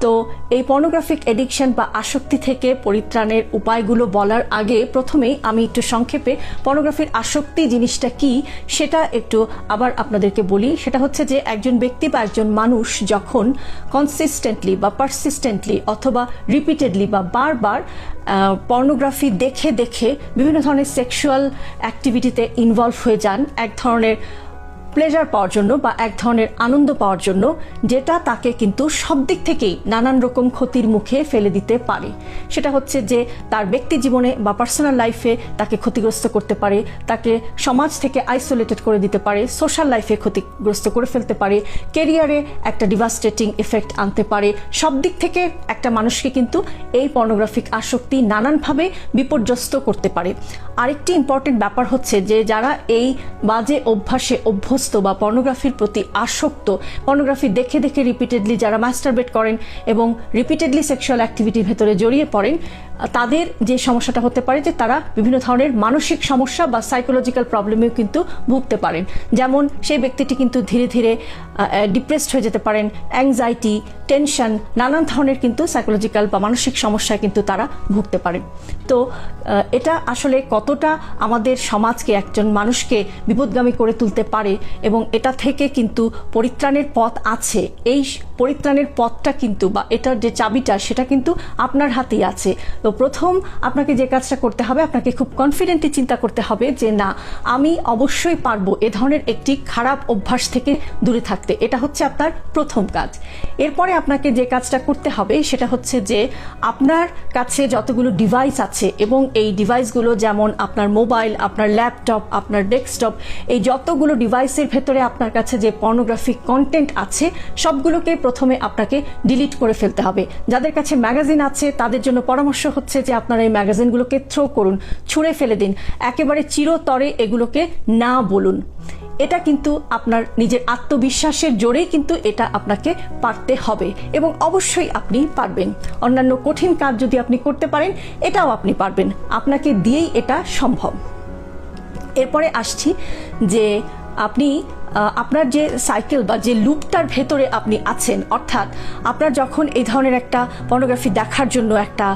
তো এই pornographic addiction বা আসক্তি থেকে পরিত্রাণের উপায়গুলো বলার আগে প্রথমেই আমি একটু সংক্ষেপে পর্নোগ্রাফির আসক্তি জিনিসটা কি সেটা একটু আবার আপনাদেরকে বলি। সেটা হচ্ছে যে একজন ব্যক্তি বা একজন মানুষ যখন কনসিস্টেন্টলি বা পারসিস্টেন্টলি অথবা রিপিটেডলি বা বারবার পর্নোগ্রাফি দেখে দেখে বিভিন্ন ধরনের সেক্সুয়াল অ্যাক্টিভিটিতে ইনভলভ হয়ে যান এক ধরনের প্লেজার পাওয়ার জন্য বা এক ধরনের আনন্দ পাওয়ার জন্য, যেটা তাকে কিন্তু সব দিক থেকেই নানান রকম ক্ষতির মুখে ফেলে দিতে পারে। সেটা হচ্ছে যে তার ব্যক্তি জীবনে বা পার্সোনাল লাইফে তাকে ক্ষতিগ্রস্ত করতে পারে, তাকে সমাজ থেকে আইসোলেটেড করে দিতে পারে, সোশ্যাল লাইফে ক্ষতিগ্রস্ত করে ফেলতে পারে, কেরিয়ারে একটা ডিভাস্টেটিং এফেক্ট আনতে পারে। সব দিক থেকে একটা মানুষকে কিন্তু এই পর্নোগ্রাফিক আসক্তি নানানভাবে বিপর্যস্ত করতে পারে। আরেকটি ইম্পর্টেন্ট ব্যাপার হচ্ছে যে যারা এই বাজে অভ্যাসে অভ্যস্ত বা পর্নোগ্রাফির প্রতি আসক্ত, পর্নোগ্রাফি দেখে দেখে রিপিটেডলি যারা মাস্টারবেট করেন এবং রিপিটেডলি সেক্সুয়াল অ্যাক্টিভিটির ভেতরে জড়িয়ে পড়েন, তাদের যে সমস্যাটা হতে পারে যে তারা বিভিন্ন ধরনের মানসিক সমস্যা বা সাইকোলজিক্যাল প্রবলেমেও কিন্তু ভুগতে পারেন। যেমন সেই ব্যক্তিটি কিন্তু ধীরে ধীরে ডিপ্রেসড হয়ে যেতে পারেন, অ্যাংজাইটি, টেনশন, নানান ধরনের কিন্তু সাইকোলজিক্যাল বা মানসিক সমস্যায় কিন্তু তারা ভুগতে পারেন। তো এটা আসলে কতটা আমাদের সমাজকে, একজন মানুষকে বিপদগামী করে তুলতে পারে এবং এটা থেকে কিন্তু পরিত্রাণের পথ আছে। এই পরিত্রাণের পথটা কিন্তু বা এটার যে চাবিটা সেটা কিন্তু আপনার হাতেই আছে। তো প্রথম আপনাকে যে কাজটা করতে হবে, আপনাকে খুব কনফিডেন্টলি চিন্তা করতে হবে যে না, আমি অবশ্যই পারবো এ ধরনের একটি খারাপ অভ্যাস থেকে দূরে থাকতে। এটা হচ্ছে আপনার প্রথম কাজ। এরপরে আপনাকে যে কাজটা করতে হবে সেটা হচ্ছে যে আপনার কাছে যতগুলো ডিভাইস আছে এবং এই ডিভাইসগুলো যেমন আপনার মোবাইল, আপনার ল্যাপটপ, আপনার ডেস্কটপ, এই যতগুলো ডিভাইসের ভেতরে আপনার কাছে যে পর্নোগ্রাফিক কন্টেন্ট আছে সবগুলোকে প্রথমে আপনাকে ডিলিট করে ফেলতে হবে। যাদের কাছে ম্যাগাজিন আছে তাদের জন্য পরামর্শ হচ্ছে যে আপনারা এই ম্যাগাজিনগুলোকে থ্রো করুন, ছুঁড়ে ফেলে দিন, একেবারে চিরতরে এগুলোকে না বলুন। এটা কিন্তু আপনার নিজের আত্মবিশ্বাসের জোরেই কিন্তু এটা আপনাকে পারতে হবে এবং অবশ্যই আপনি পারবেন। অন্যান্য কঠিন কাজ যদি আপনি করতে পারেন এটাও আপনি পারবেন, আপনাকে দিয়েই এটা সম্ভব। এরপরে আসছি যে আপনি আপনার যে সাইকেল বা যে লুপটার ভেতরে আপনি আছেন, অর্থাৎ আপনার যখন এই ধরনের একটা পর্নোগ্রাফি দেখার জন্য একটা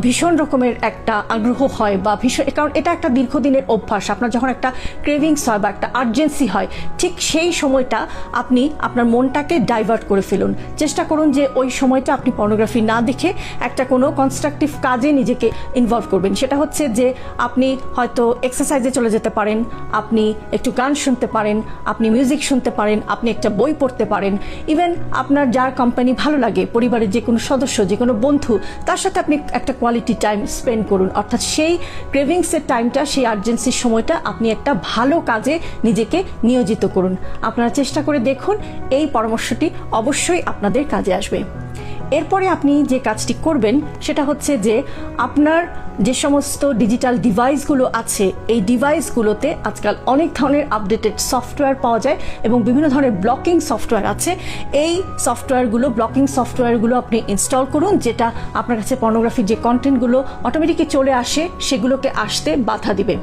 ভীষণ রকমের একটা আগ্রহ হয় বা ভীষণ, কারণ এটা একটা দীর্ঘদিনের অভ্যাস, আপনার যখন একটা ক্রেভিংস হয় বা একটা আর্জেন্সি হয়, ঠিক সেই সময়টা আপনি আপনার মনটাকে ডাইভার্ট করে ফেলুন। চেষ্টা করুন যে ওই সময়টা আপনি পর্নোগ্রাফি না দেখে একটা কোনো কনস্ট্রাকটিভ কাজে নিজেকে ইনভলভ করবেন। সেটা হচ্ছে যে আপনি হয়তো এক্সারসাইজে চলে যেতে পারেন, আপনি একটু গান শুনতে পারেন, আপনি মিউজিক শুনতে পারেন, আপনি একটা বই পড়তে পারেন, ইভেন আপনার যার কোম্পানি ভালো লাগে, পরিবারের যে কোনো সদস্য, যে কোনো বন্ধু, তার সাথে আপনি একটা কোয়ালিটি টাইম স্পেন্ড করুন। অর্থাৎ সেই ক্রেভিংসের টাইমটা, সেই আর্জেন্সির সময়টা আপনি একটা ভালো কাজে নিজেকে নিয়োজিত করুন। আপনারা চেষ্টা করে দেখুন, এই পরামর্শটি অবশ্যই আপনাদের কাজে আসবে। এরপরে আপনি যে কাজটি করবেন সেটা হচ্ছে যে আপনার যে সমস্ত ডিজিটাল ডিভাইসগুলো আছে, এই ডিভাইসগুলোতে আজকাল অনেক ধরনের আপডেটেড সফটওয়্যার পাওয়া যায় এবং বিভিন্ন ধরনের ব্লকিং সফটওয়্যার আছে। এই সফটওয়্যারগুলো, ব্লকিং সফটওয়্যারগুলো আপনি ইনস্টল করুন, যেটা আপনার কাছে পর্নোগ্রাফির যে কন্টেন্টগুলো অটোমেটিকলি চলে আসে সেগুলোকে আসতে বাধা দিবে।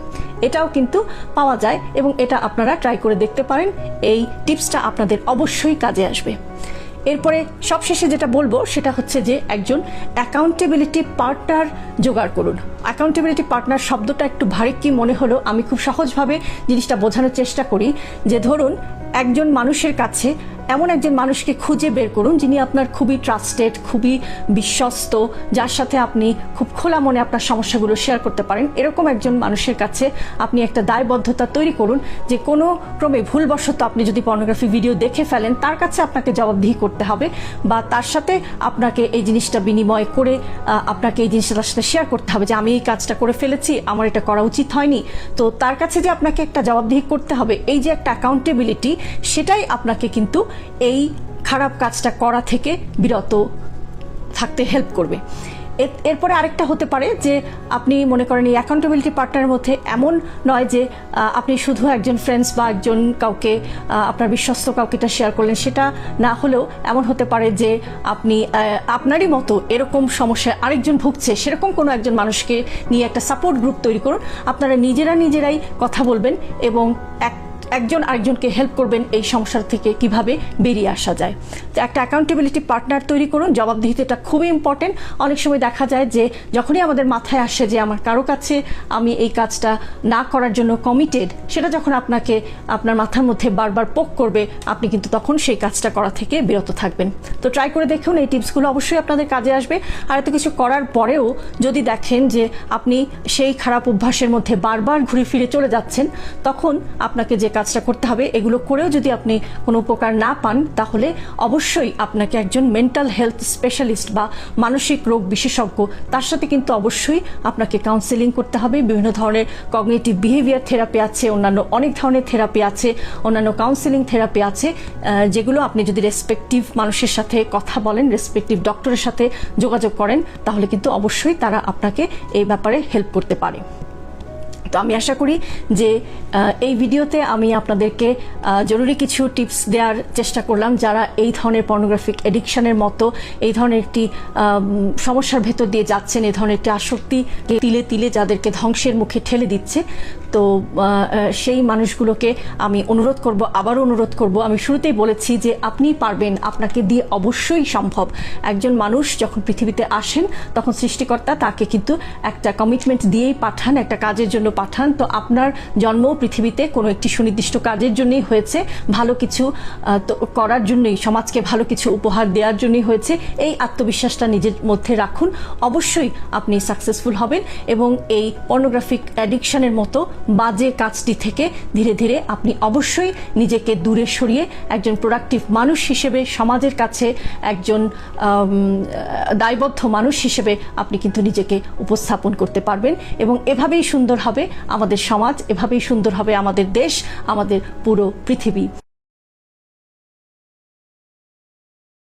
এটাও কিন্তু পাওয়া যায় এবং এটা আপনারা ট্রাই করে দেখতে পারেন। এই টিপসটা আপনাদের অবশ্যই কাজে আসবে। এরপরে সবশেষে যেটা বলবো সেটা হচ্ছে যে একজন অ্যাকাউন্টেবিলিটি পার্টনার জোগাড় করুন। অ্যাকাউন্টেবিলিটি পার্টনার শব্দটা একটু ভারী কি মনে হলো, আমি খুব সহজভাবে জিনিসটা বোঝানোর চেষ্টা করি যে ধরুন একজন মানুষের কাছে এমন একজন মানুষকে খুঁজে বের করুন যিনি আপনার খুবই ট্রাস্টেড, খুবই বিশ্বস্ত, যার সাথে আপনি খুব খোলা মনে আপনার সমস্যাগুলো শেয়ার করতে পারেন। এরকম একজন মানুষের কাছে আপনি একটা দায়বদ্ধতা তৈরি করুন যে কোনো ক্রমে ভুলবশত আপনি যদি পর্নোগ্রাফি ভিডিও দেখে ফেলেন, তার কাছে আপনাকে জবাবদিহি করতে হবে বা তার সাথে আপনাকে এই জিনিসটা বিনিময় করে আপনাকে এই জিনিসটা তার সাথে শেয়ার করতে হবে যে আমি এই কাজটা করে ফেলেছি, আমার এটা করা উচিত হয়নি। তো তার কাছে যে আপনাকে একটা জবাবদিহি করতে হবে, এই যে একটা অ্যাকাউন্টেবিলিটি, সেটাই আপনাকে কিন্তু এই খারাপ কাজটা করা থেকে বিরত থাকতে হেল্প করবে। এরপরে আরেকটা হতে পারে যে আপনি মনে করেন এই অ্যাকাউন্টেবিলিটি পার্টনারের মধ্যে এমন নয় যে আপনি শুধু একজন ফ্রেন্ডস বা একজন কাউকে, আপনার বিশ্বস্ত কাউকে এটা শেয়ার করলেন, সেটা না হলেও এমন হতে পারে যে আপনি আপনারই মতো এরকম সমস্যায় আরেকজন ভুগছে সেরকম কোনো একজন মানুষকে নিয়ে একটা সাপোর্ট গ্রুপ তৈরি করুন। আপনারা নিজেরাই কথা বলবেন এবং একজন আরেকজনকে হেল্প করবেন এই সমস্যার থেকে কিভাবে বেরিয়ে আসা যায়। তো একটা অ্যাকাউন্টেবিলিটি পার্টনার তৈরি করুন। জবাবদিহিতাটা খুবই ইম্পর্টেন্ট। অনেক সময় দেখা যায় যে যখনই আমাদের মাথায় আসে যে আমার কারো কাছে আমি এই কাজটা না করার জন্য কমিটেড, সেটা যখন আপনাকে আপনার মাথার মধ্যে বারবার পোক করবে, আপনি কিন্তু তখন সেই কাজটা করা থেকে বিরত থাকবেন। তো ট্রাই করে দেখুন, এই টিপসগুলো অবশ্যই আপনাদের কাজে আসবে। আর এত কিছু করার পরেও যদি দেখেন যে আপনি সেই খারাপ অভ্যাসের মধ্যে বারবার ঘুরে ফিরে চলে যাচ্ছেন, তখন আপনাকে যে কাজটা করতে হবে, এগুলো করেও যদি আপনি কোনো উপকার না পান, তাহলে অবশ্যই আপনাকে একজন মেন্টাল হেলথ স্পেশালিস্ট বা মানসিক রোগ বিশেষজ্ঞ, তার সাথে কিন্তু অবশ্যই আপনাকে কাউন্সেলিং করতে হবে। বিভিন্ন ধরনের কগনিটিভ বিহেভিয়ার থেরাপি আছে, অন্যান্য অনেক ধরনের থেরাপি আছে, অন্যান্য কাউন্সেলিং থেরাপি আছে, যেগুলো আপনি যদি রেসপেক্টিভ মানুষের সাথে কথা বলেন, রেসপেক্টিভ ডক্টরের সাথে যোগাযোগ করেন, তাহলে কিন্তু অবশ্যই তারা আপনাকে এই ব্যাপারে হেল্প করতে পারে। তো আমি আশা করি যে এই ভিডিওতে আমি আপনাদেরকে জরুরি কিছু টিপস দেওয়ার চেষ্টা করলাম, যারা এই ধরনের পর্নোগ্রাফিক এডিকশনের মতো এই ধরনের একটি সমস্যার ভেতর দিয়ে যাচ্ছেন, এই ধরনের একটি আসক্তি তিলে তিলে যাদেরকে ধ্বংসের মুখে ঠেলে দিচ্ছে। তো সেই মানুষগুলোকে আমি আবারও অনুরোধ করব। আমি শুরুতেই বলেছি যে আপনি পারবেন, আপনাকে দিয়ে অবশ্যই সম্ভব। একজন মানুষ যখন পৃথিবীতে আসেন, তখন সৃষ্টিকর্তা তাকে কিন্তু একটা কমিটমেন্ট দিয়েই পাঠান, একটা কাজের জন্য পাঠান। তো আপনার জন্ম পৃথিবীতে কোনো একটি সুনির্দিষ্ট কাজের জন্যই হয়েছে, ভালো কিছু করার জন্যই, সমাজকে ভালো কিছু উপহার দেওয়ার জন্যই হয়েছে। এই আত্মবিশ্বাসটা নিজের মধ্যে রাখুন, অবশ্যই আপনি সাকসেসফুল হবেন এবং এই পর্নোগ্রাফিক অ্যাডিকশনের মতো বাজে কাজটি থেকে ধীরে ধীরে আপনি অবশ্যই নিজেকে দূরে সরিয়ে একজন প্রোডাক্টিভ মানুষ হিসেবে, সমাজের কাছে একজন দায়বদ্ধ মানুষ হিসেবে আপনি কিন্তু নিজেকে উপস্থাপন করতে পারবেন। এবং এভাবেই সুন্দর হবে আমাদের সমাজ, এভাবেই সুন্দর হবে আমাদের দেশ, আমাদের পুরো পৃথিবী।